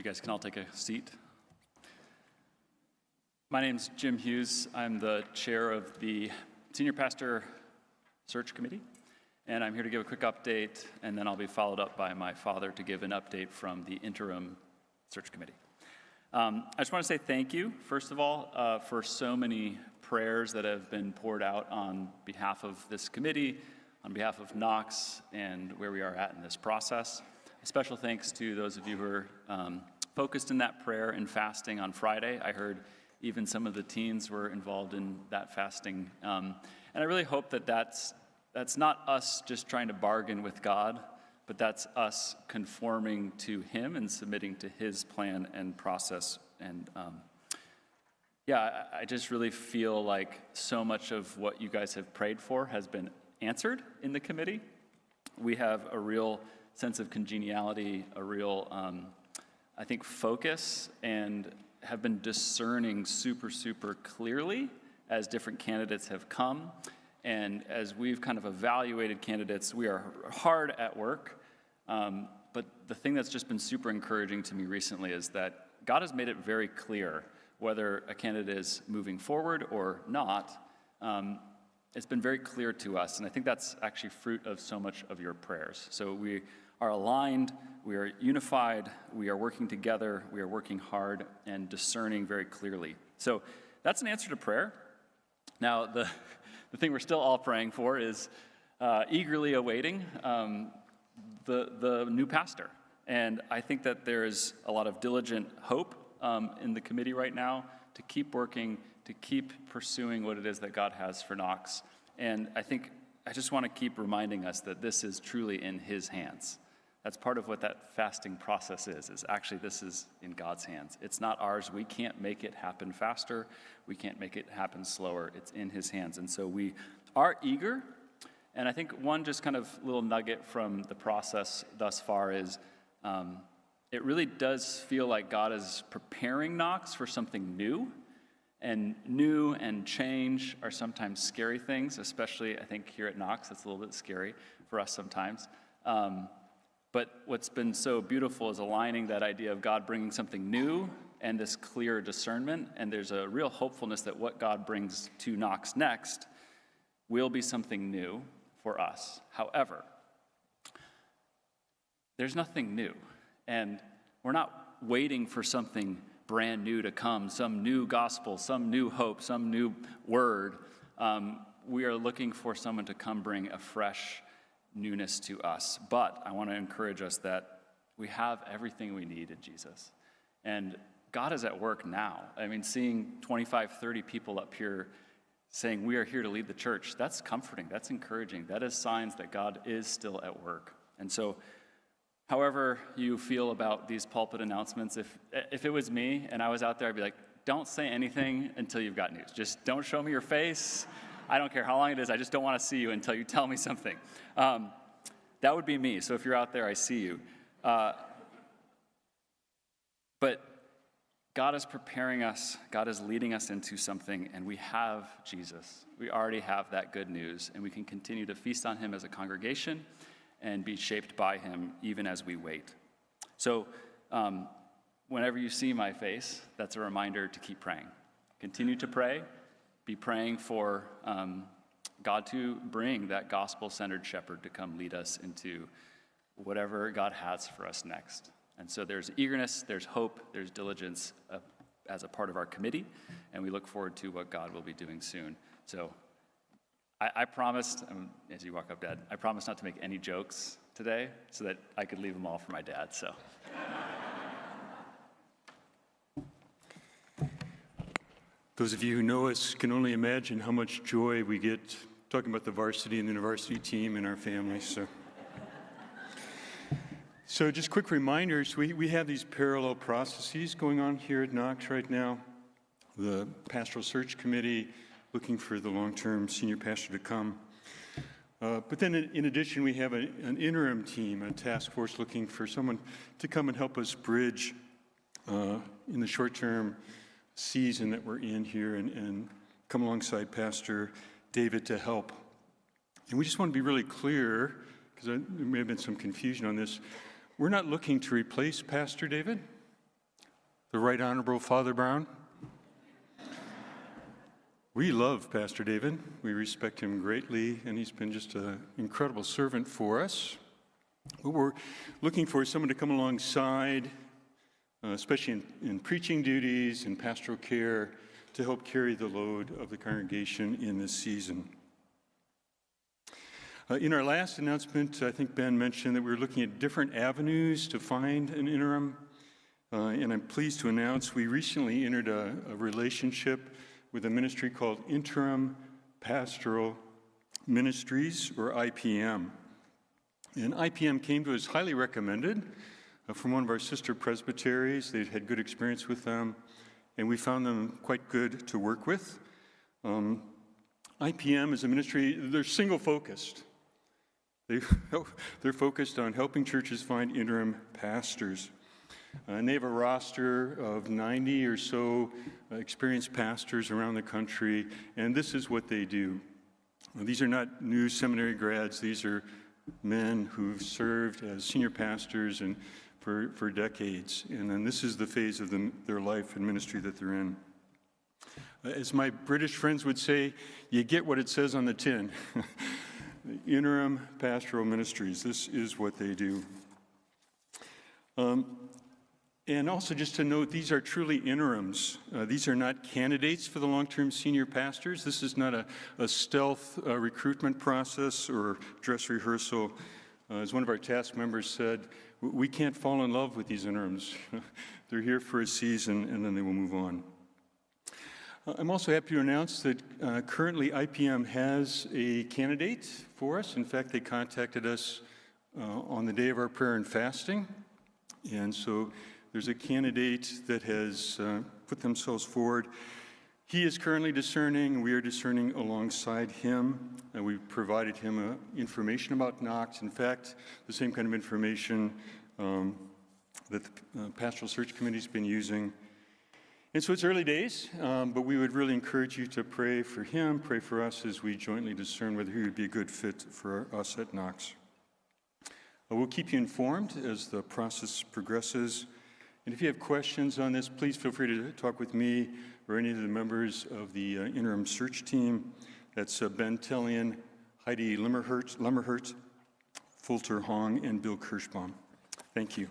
You guys can all take a seat. My name's Jim Hughes. I'm the chair of the Senior Pastor Search Committee, and I'm here to give a quick update, and then I'll be followed up by my father to give an update from the interim search committee. I just want to say thank you, first of all, for so many prayers that have been poured out on behalf of this committee, on behalf of Knox, and where we are at in this process. A special thanks to those of you who are focused in that prayer and fasting on Friday. I heard even some of the teens were involved in that fasting. And I really hope that that's not us just trying to bargain with God, but that's us conforming to Him and submitting to His plan and process. And I just really feel like so much of what you guys have prayed for has been answered in the committee. We have a real sense of congeniality, a real, I think, focus, and have been discerning super clearly as different candidates have come. And as we've kind of evaluated candidates, we are hard at work. But the thing that's just been super encouraging to me recently is that God has made it very clear whether a candidate is moving forward or not. It's been very clear to us, and I think that's actually fruit of so much of your prayers. So we are aligned, we are unified, we are working together, we are working hard and discerning very clearly. So that's an answer to prayer. Now, the thing we're still all praying for is eagerly awaiting the new pastor. And I think that there's a lot of diligent hope in the committee right now to keep working, to keep pursuing what it is that God has for Knox. And I just want to keep reminding us that this is truly in His hands. That's part of what that fasting process is actually this is in God's hands. It's not ours. We can't make it happen faster. We can't make it happen slower. It's in His hands. And so we are eager. And I think one just kind of little nugget from the process thus far is it really does feel like God is preparing Knox for something new. And new and change are sometimes scary things, especially I think here at Knox, it's a little bit scary for us sometimes. But what's been so beautiful is aligning that idea of God bringing something new and this clear discernment. And there's a real hopefulness that what God brings to Knox next will be something new for us. However, there's nothing new. And we're not waiting for something brand new to come, some new gospel, some new hope, some new word. We are looking for someone to come bring a fresh newness to us. But I want to encourage us that we have everything we need in Jesus. And God is at work now. I mean, seeing 25, 30 people up here saying we are here to lead the church, that's comforting, that's encouraging. That is signs that God is still at work. And so however you feel about these pulpit announcements, if it was me and I was out there, I'd be like, don't say anything until you've got news. Just don't show me your face. I don't care how long it is. I just don't want to see you until you tell me something. That would be me. So if you're out there, I see you. But God is preparing us. God is leading us into something, and we have Jesus. We already have that good news, and we can continue to feast on Him as a congregation and be shaped by Him even as we wait. So whenever you see my face, that's a reminder to keep praying. Continue to pray. Be praying for God to bring that gospel-centered shepherd to come lead us into whatever God has for us next. And so there's eagerness, there's hope, there's diligence as a part of our committee, and we look forward to what God will be doing soon. So I promised, as you walk up, Dad, I promised not to make any jokes today so that I could leave them all for my dad, so. Those of you who know us can only imagine how much joy we get talking about the varsity and the university team in our families. So just quick reminders, we have these parallel processes going on here at Knox right now. The Pastoral Search Committee looking for the long-term senior pastor to come. But then in addition, we have an interim team, a task force looking for someone to come and help us bridge in the short-term season that we're in here and come alongside Pastor David to help. And we just want to be really clear, because there may have been some confusion on this. We're not looking to replace Pastor David. the Right Honorable Father Brown. We love Pastor David. We respect him greatly, and he's been just an incredible servant for us. What we're looking for is someone to come alongside, especially in preaching duties and pastoral care, to help carry the load of the congregation in this season. In our last announcement, I think Ben mentioned that we were looking at different avenues to find an interim, and I'm pleased to announce we recently entered a relationship with a ministry called Interim Pastoral Ministries, or IPM. And IPM came to us highly recommended from one of our sister presbyteries. They'd had good experience with them, and we found them quite good to work with. IPM is a ministry, they're single-focused. They're focused on helping churches find interim pastors. And they have a roster of 90 or so experienced pastors around the country, and this is what they do. These are not new seminary grads. These are men who've served as senior pastors and for decades. And then this is the phase of their life and ministry that they're in. As my British friends would say, you get what it says on the tin. Interim Pastoral Ministries, this is what they do. And also just to note, these are truly interims. These are not candidates for the long-term senior pastors. This is not a stealth recruitment process or dress rehearsal. As one of our task members said, we can't fall in love with these interims. They're here for a season and then they will move on. I'm also happy to announce that currently IPM has a candidate for us. In fact, they contacted us on the day of our prayer and fasting. And so there's a candidate that has put themselves forward. He is currently discerning, and we are discerning alongside him. And we've provided him information about Knox. In fact, the same kind of information that the Pastoral Search Committee's been using. And so it's early days, but we would really encourage you to pray for him, pray for us as we jointly discern whether he would be a good fit for us at Knox. We'll keep you informed as the process progresses. And if you have questions on this, please feel free to talk with me or any of the members of the interim search team. That's Ben Tellian, Heidi Lemmerhert, Fulter Hong, and Bill Kirschbaum. Thank you.